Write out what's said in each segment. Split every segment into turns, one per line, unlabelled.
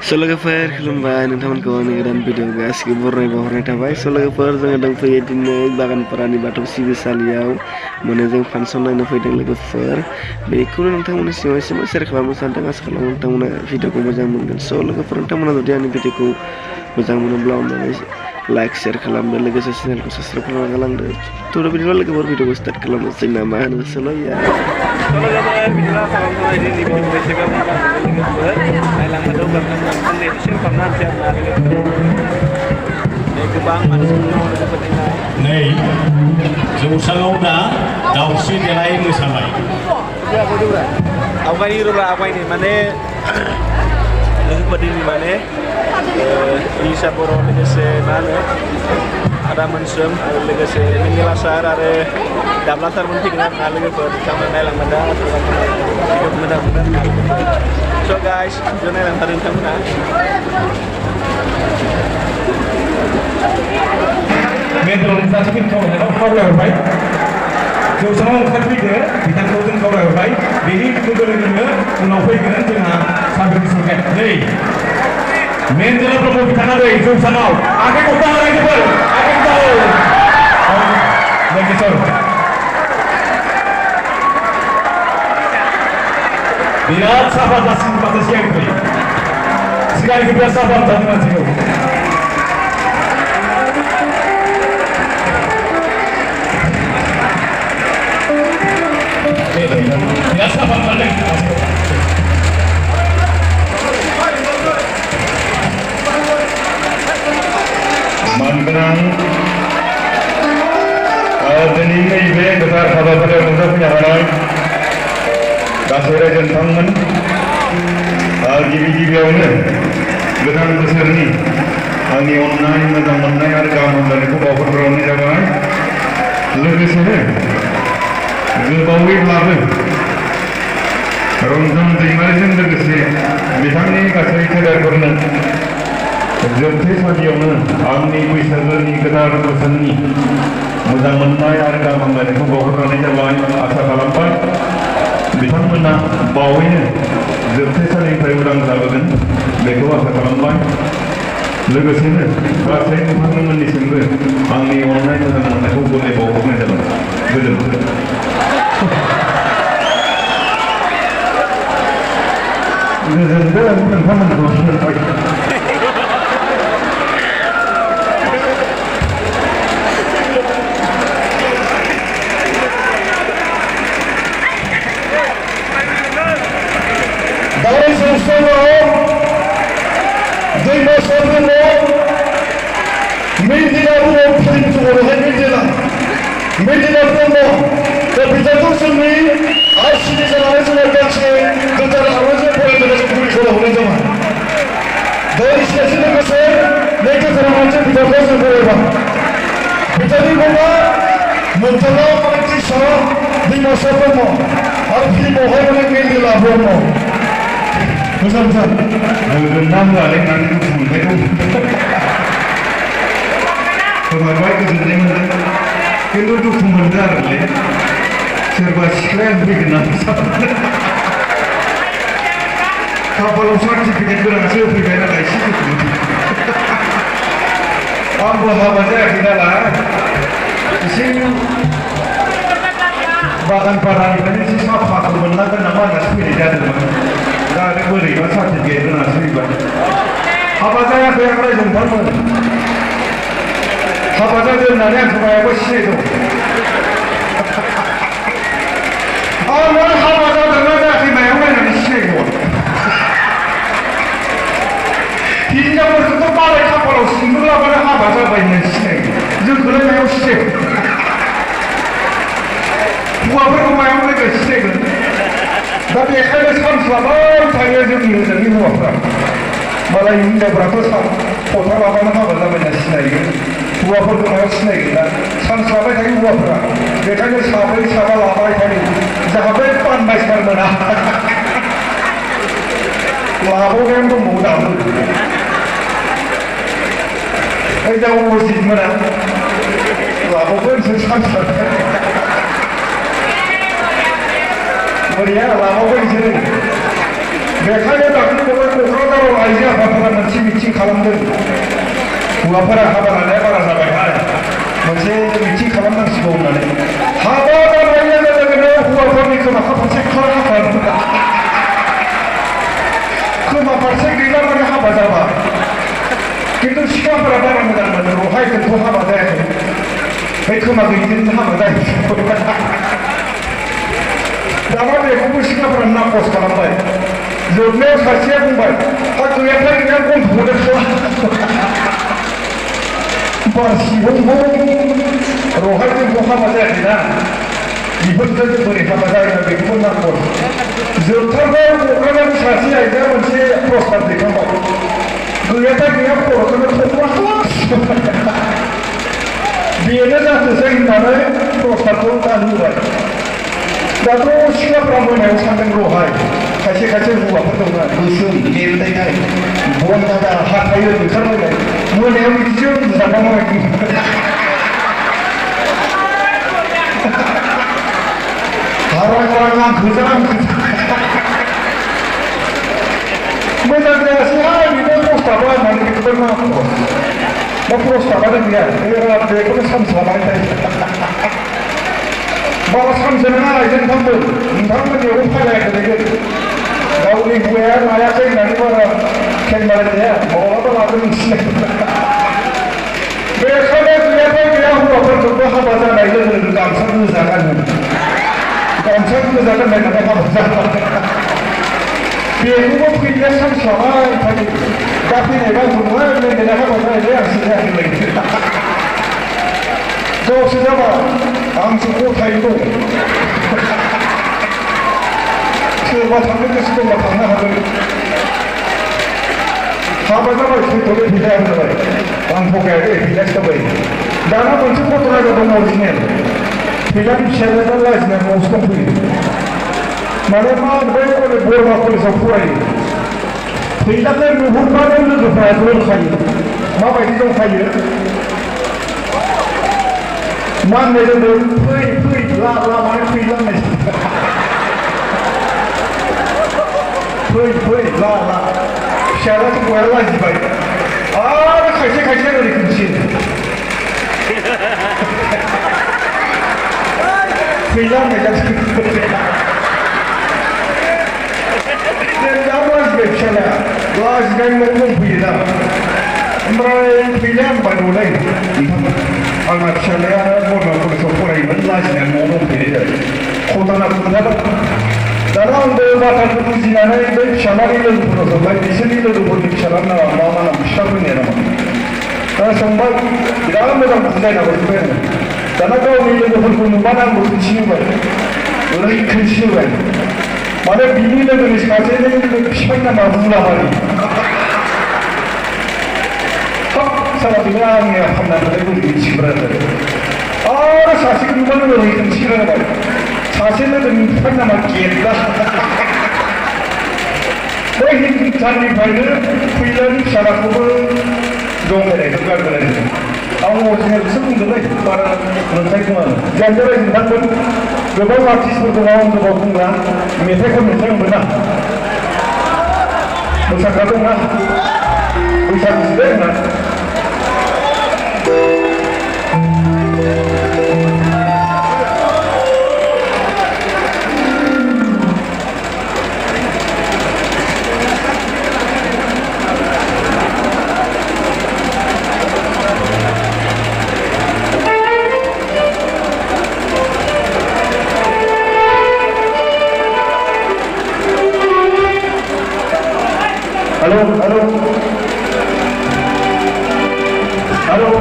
लोगोफोर खुलुमबाय नोंथांमोनखौ आंनि गोदान भिडिअ गासिबो बरायनाय बावहरनाय थाबाय। लोगोफोर जोङो दंफैयो दिनै बागानपारानि बाथौ सिबिसालियाव माने जों फांसन नायनो फैदों लोगोफोर। बेखौनो नोंथांमोननि सिगाङाव एसे शेयार खालामनो सानदों। आसा खालामो नोंथांमोना भिडिअखौ मोजां मोनगोन। लोगोफोर नोंथांमोना जुदि आंनि भिडिअखौ मोजां मोनोब्ला अननानै लाइक शेयार खालामदो, लोगोसे चेनेलखौ साबस्क्राइब खालामना गालांदो। थ' बिदिब्ला लोगोफोर भिडिअखौ स्टार्ट खालामनोसै ना मा होनो सोलोया।
लोगोफोर बिदिब्ला खालामनाय दिनै भिडिअखौ एसेबां लोगोफोर नायलांनो दौगानो शेयार खालामना होनोसै आरोना लोगोफोर। गोबां मानसिफोर दङ लोगोफोर
नै जौसाङाव दा दाउस्रि देलाय मोसाबाय।
आवगायनि रोब्ला आवगायनि माने लोगोफोर दिनै माने इलिसा बर' लोगोसे मा होनो आदा मोनसोम आरो लोगोसे मेंगेला सार आरो दाब्ला सारमोन फैदों आरोना लोगोफोर। बिथांमोना नायलांबाय दा भिडिअखौ मोजां मोनदों आरोना। स' गाइस भिडिअ नायलांथारो नोंथांमोना।
मेट्र'नि जाथिफोरखौ खावलायहरबाय। जौसाङाव ओंखारफैदो बिथांखौ जों खावलायहरबाय। बेनि लोगो लोगोनो उनाव फैगोन जोंहा सार्भिस सरकार नै मेनजिला ब्रह्म बिथाङा नै जौसाङाव आगे गथा रायजोफोर आगे बिराद साफा जासिगोन माथो सिगांनिफ्राय बिराद साफा जानो मानसिखौ biasa balik mangrang दिनै नैबे गोथार हाबाफारियाव नुजाफैनो हानाय गासै रायजो नोंथांमोन गिबियावनो गोदान बोसोरनि आंनि अननाय मोजां मोननाय आरो गाहाम हामलायनायखौ बावहरग्रोनाय जाबाय। लोगोसेनो गोबावैब्लाबो रंजान दैमारिजों लोगोसे बिथांनि गासै खेदारफोरनो जोबथेसालियावनो आंनि बैसागोनि गोदान बोसोरनि मोजां मोननाय आरो गाहाम हामलायनायखौ बावहरनाय जाबाय। आसा खालामबाय बिथांमोना बावैनो जोबथेसालिनिफ्राय उदां जाबोगोन बेखौ आसा खालामबाय। लोगोसेनो गासै नोंथांमोननिसिमबो आंनि अननाय मोजां मोननायखौ गले बावहरनाय जाबाय। गोजोन्थों। गोजोनदों नोंथांमोनखौ सोंबाय। दालाय जौसाङाव दैमा सारनो मेन्दिला ब्रह्म फिल्म दङहाय मेन्दिला ब्रह्म दा बिथांखौ जोंनि आरसिनि जानानै जोङो गांसे गोदान आर'जजों फरायनानै जों गुरै खालामहरनाय जाबाय। दा इसोरजों लोगोसे नै गोदान आर'जजों बिथांखौ जों फरायबाय। बिथांनि मुङा मोनथाला मानसिसा दैमासा ब्रह्म आरो फिल्मावहाय माने मेन्दिला ब्रह्म। मोजांथार नाम लालायनानै दुखु मोननायखौ खोमाबाय गोजोननाय मोनदों खिन्थु दुखु मोनदों आरोलै सोरबा सिख्लाया फैगोन ना खाफालाव सार्टिफिकेट गोनांसो होफैबाय नालाय एसे दुखु मोनदों। आंबो हाबा जायाखै नालाय एसे बागानपारानिफ्रायनो एसे साफाखौ मोनलांगोन नामा होननासो फैनाय जादोंमोन। दा आरो बोरैबा सार्टिफिकेट होनासो फैबाय। हाबा जायाखै आं रायजो नोंथांमोन। हाबा जादों होननानै आं खोमायाबो सिनायदों। आं हाबा जादोंना जायाखै मायाव नायनानै सिनायगौ। हिनजावफोरखौथ' मालाय खाफालाव सिन्दुर लाबानो हाबा जाबाय होननानै सिनायगौ। जोंखौलाय मायाव सिनायगौ। हौवाफोरखौ मायाव लोगो सिनायगोन। दा बेखायनो सानस्लाबाय थायो जोंनि ओजोंनि हौवाफ्रा। मालाय हिनजावफ्राथ' फथा लाबानो हाबा जाबाय होनना सिनायो। हौवाफोरखौ मायाव सिनायगोन दा सानस्लाबाय थायो हौवाफ्रा। बेखायनो साब्रै साबा लाबाय थायो जाहाथे पानबाय सारमोना लाबावनायानो दंबावो दाबो। हिनजाव मस्जिद मोना लाबावगोनसो सानस्लाबाय। बोरैया लाबावबाय बिसोरो बेखायनो दाख्लै बावै क'क्राझाराव आइजो आफादफोरा मोनसे मिटिं खालामदों हौवाफोरा हाबा लानाया बारा जाबायहाय मोनसे मिटिं खालामनांसिगौ होननानै हाबा जानाय लोगो लोगोनो हौवाफोरनि खोमाखा फारसे खोमा फारसे गैला माने हाबा जाबाय खिन्थु सिख्लाफोरा बारा मोजां मोनो रहाय जोंथ' हाबा जायाखै बे खोमा गैयिजों हाबा जायो दाना बेखौबो सिख्लाफोरा नाकस खालामबाय जोबनायाव सासेया बुंबाय हा गैयाफ्राय गैया गन्थ'खौनो बासिबो रहायजोंथ' हाबा जायाखैना बेफोरजों बोरै हाबा जायो बेखौबो नाकस जोबथारनायाव क'क्राझारनि सासे आइजोआ मोनसे प्रस्ताब दैखांबाय गैयाफ्राय गैया खर'खौनो थख्ला बेनो जाथोंसै होननानै प्रस्ताबखौ गानहोबाय दाथ' सिख्लाफ्रा मोनायाव सानदों रहाय खायसे खायसे हौवाफोर दंना गोसोम लेरनायखाय बन दादा हाथाय ओंखारलायनाय मोनायाव बिदिसो उन्दुजाबा माबायदि हारां आं खोजा मोजां जायासैहाय बेनो प्रस्ताबा होननानै बेखौबो नांगौ दा प्रस्ताबानो गैया बेखौनो सान्स लानानै थायो बारा सानसे नङा नोंथांमोननियावबो फायलायगोन गावनि हौवाया लायाखै होननानै बारा खेल माराय जाया माब्लाबा लागोन नोंसिना बेखायनो गैयाफ्राय गैया हौवाफोरखौबो हाबा जानाय लोगो लोगो गामसा गोजा गानो गामसा गोजा गाननाय नालाय हाबा जाबाय बेखौबो फैनाया सान्स लाबाय थायो दा फैनायबा बुङो लोंनाया हाबा जाहैबाय आंसो जायाखै गावसो जाबा आंसो गथायै दं सोरबा थांनो गोसो दंबा थांनो हागोन हाबा जाबाय फैथ'बाय फैलाया जाबाय आं थगायाखै फैलासो जाबाय दाना मोनसे घटना जादों अरिजिनेल फैलानि फिसाजोआ दा लाजिनाय न'आवसो दंफैयो माने मा बै बरमा कलेजाव फरायो फैलाखौ नुहुरबानो लोगोफ्रा दंखायो माबायदि दंखायो मा होननाय जादों फै लामानि फैलांनाय फै ला फिसालाथ' बया लाजिबाय आरो खायसे ओरै खोनथियो फैला होननाय जादों दा लाजिबाय फिसालाया लाजिनाय न'आव दंफैयो दा ओमफ्राय फैलाया होनबाय न'लाय आंना फिसालाया बरमा कलेजाव फरायोमोन लाजिनाय न'आव दंफैयो जाबाय खदाना खोन्थादों दाना आंबो बाथ्राखौ बुजिनानै बै फिसालानि लोगोफोराव सोंबाय बिसोरनि लोगोफोरनि फिसालानि नामा मा नाम बिफाफोरनि नामा दा सोंबाय बिराद मोजां बुजायना हरजोब्बाय आङो दाना गावनि लोगोफोरखौ नुबानो आंबो खोन्थिहोबाय ओरै खोन्थिहोबाय माने बिनि लोगोनि सासेनि बिफानि नामा मुलाबारि सारा बेनो आंनि फाननानै बोरै मिथिग्रा आरो सासेखौ नुबानो ओरै खोन्थिग्रा जाबाय सासे लोगोनि बिफानि नामा गेटला बै हिन्दुस्ताननिफ्रायनो फैलानि फिसालाखौबो जंगायनायखौ गारबोनाय आं अरिजिनेलसो बुंदोंलै बारा मोनथाय खोमा जानजाबाय नोंथांमोन गोबां आर्टिस्टफोर दङ आं गोबाव बुंग्रा मेथाइ खननोसै आंबो ना मोसाग्रा दंना बैसागुसो होनना Halo.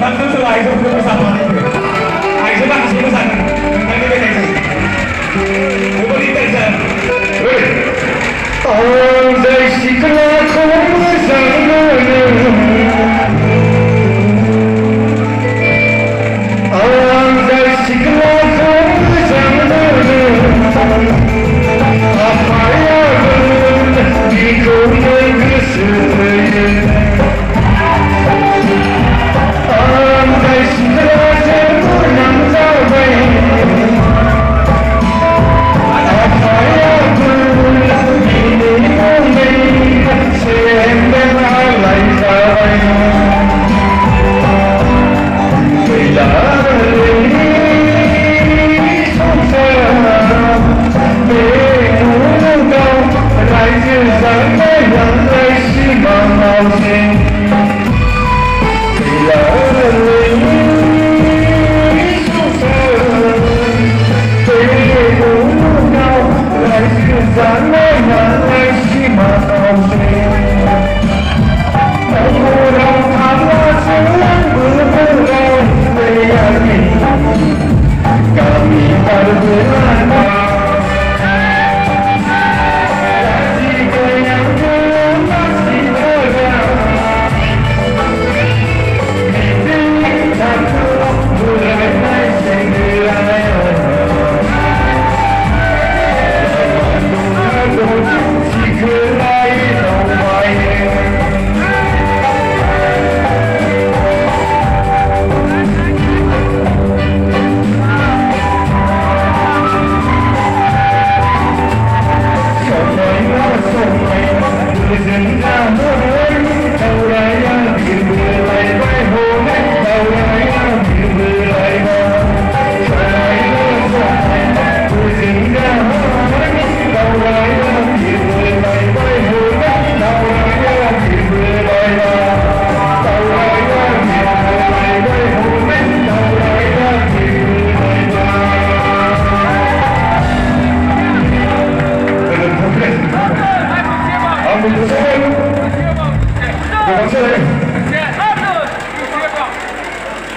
Nonton tuh lah itu bersama itu. Aisyah tak kesini sana. Nanti kita cek. Coba dicek. Oh, dari sekolah kamu sana. Oh, dari sekolah kamu sana. Apa yang di kau mengeser? Andai segera sempurna sampai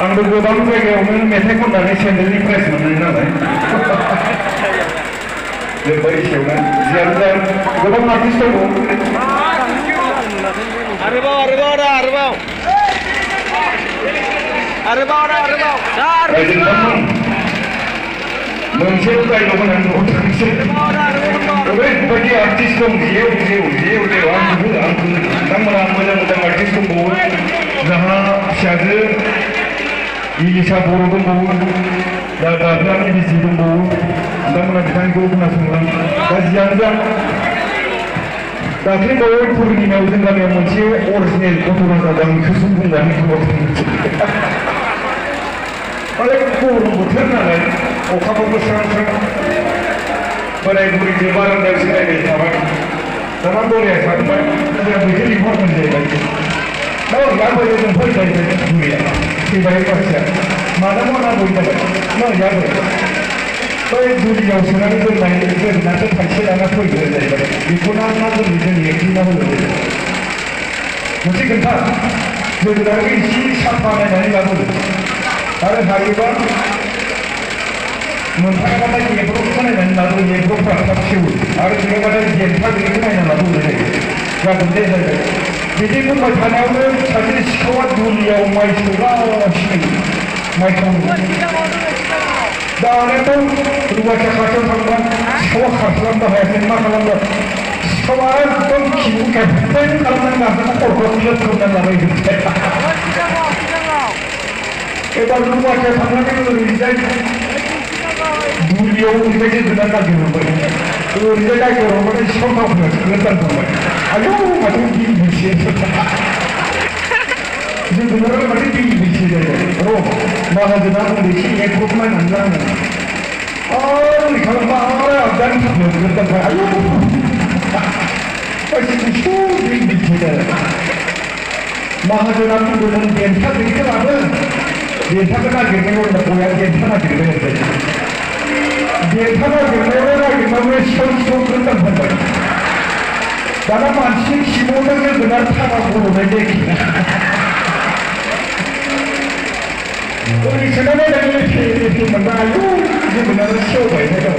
आंबो गोबां जायगायावनो मेथाइ खननानै सेन्देलनि prize मोननाय नालाय जोब्बाय एसेयावनो जियानो जा गोबां आर्टिस्ट दङ मोनसे डायलग होनानै थांसै ओरैबायदि आर्टिस्ट दं जेव आं बिथांमोना मोजां आर्टिस्ट दंबावो जोंहा फिसाजो इलिसा बर' दंबावो दा गाब्रानि बिसि दंबावो बिथांमोना बिथांखौ खोनासंलां दा जियानो जा दाख्लैबावै पुर्निमायाव जों गामियाव मोनसे अरिजिनेल घटना जादों बेखौसो बुंनानै माने गरम बोथोर नालाय अखाबाबो स्रां बोराय बुरैजों बारान्दायाव जिरायबाय थाबाय दाना बोराया सानबाय जोंहा बेखौ लिंहरगोन जाहैबाय दा लाबोयो जों फैबाय बुरैया फैबाय मानसिया मानो मना बय जाबाय लाबोयो बै दुलियाव सोनानै दोननाय दोननासो थाइसे लाना फैगोन जाहैबाय बेखौनो ना जोंनि एक्टिंना होगोन मोनसे खोन्था जोगोनारखौ एसे साफा नायनानै लाबोदो आरो हायोबा मोनथाराबाथाय नेब्रबखौ नायनानै लाबो नेब्रबफ्रा थाब सेवो आरो गैयाबाथाय जेन्था गैयैखौ नायना लाबोनाय जायो जागोन दे जागोन बिदि बुंबाय थानायावनो सासे सिखावा दुलियाव माइ सौगासिनो माइ खालामो दानाथ' रुवाथिया खाथियाव थांबा सिखावा खारस्लाबनो हायाखै मा खालामगोन सिखावा एकदम खिबु खेबसेन खालामनानै गाखोना खरखर लोमनानै लाबाय एबार रुवाथिया थांनानै ओरैजाय दुलियाव ओरैजाय जोगोनार नागिरहरबाय ओरैजाय नागिरहरबाथाय सिखाव गावखौनो गोदान थांबाय आयौ माथो बिल मोनसे जोगोनारा माथो बिल मोनसे जायो र' माहाजोना बुंदो एसे एकग्रुप नायनानै लानांगोन ओरै खालामबा आरो आगदानि थाखाय गोदान थांबाय आयौ गासिबो बिल मोनसे जायो माहाजोना बुंदों देन्था गैयिखौ लाबो देन्थाखौ नागिरनायाव बया देन्था नागिरबाय आरो देन्था नागिरनायावनो सिखाव गोदान थांबाय दाना मानसिनि खिबुआवनो जोगोनार थाखा गल'नाय जायखि ओरै सोनानै नायनानै मोनबा आयौ जोगोनारा सेवबाय जाबाय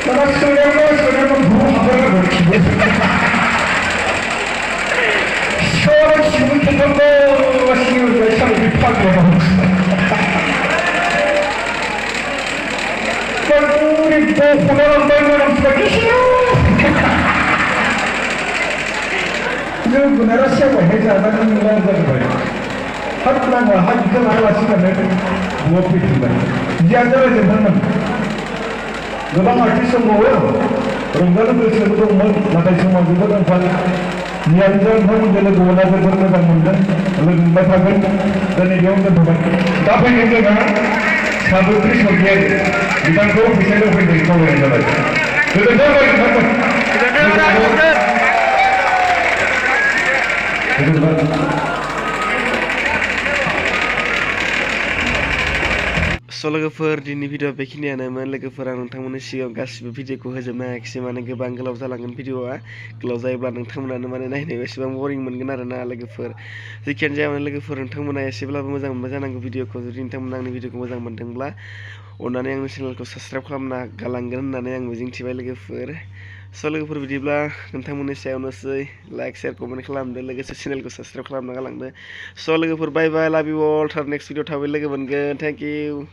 दाना सोनायावनो भु हाबलायनांगौ खिबु सिखावा खिबु खेबनांगौ साननै फाग्ला बख'ना लांबाय मानसिफ्रा जोगोनारा सेवबायहाय जानानै मोजां जाबाय हाथ नाङा हाथ बिखौ लायालासिनो बुआ फैफिनबाय जियानो जाबाय जोबदोंमोन गोबां आर्टिस्ट दंबावो रंजानो गोसोबो दंमोन नाथाय समाव जोबोद आंखाल जियानो जा नोंथांमोनजों लोगो मोना जोबोद मोजां मोनदों लोगो मोनबाय थागोन दिनै बेयावनो दोनथ'बाय दा फैगोन जोंहा साबोत्री स्वर्गीयारि बिथांखौ फैसालियाव फैनो खावलायनाय जाबाय गोजोनथों
लोगोफोर दिनैनि भिडिअ बेखिनियानोमोन लोगोफोर आं नोंथांमोननि सिगाङाव गासिबो भिडिअखौ होजोबनो हायाखिसै माने गोबां गोलाव जालांगोन भिडिअआ गोलाव जायोब्ला नोंथांमोनानो माने नायनायाव एसेबां बरिं मोनगोन आरोना लोगोफोर जेखियानो जाया माने लोगोफोर नोंथांमोना एसेब्लाबो मोजां मोनबाय जानांगौ भिडिअखौ जुदि नोंथांमोना आंनि भिडिअखौ मोजां मोनदोंब्ला अननानै आंनि चेनेलखौ साबस्क्राइब खालामना गालांगोन होननानै आं मिजिंथिबाय लोगोफोर लोगोफोर बिदिब्ला नोंथांमोननि सायावनोसै लाइक शेयार कमेन्ट खालामदो लोगोसे चेनेलखौ साबस्क्राइब खालामना गालांदो लोगोफोर बाय बाय लाभ इउ अल नेक्स्ट भिडिअ थाबै लोगो मोनगोन थेंक इउ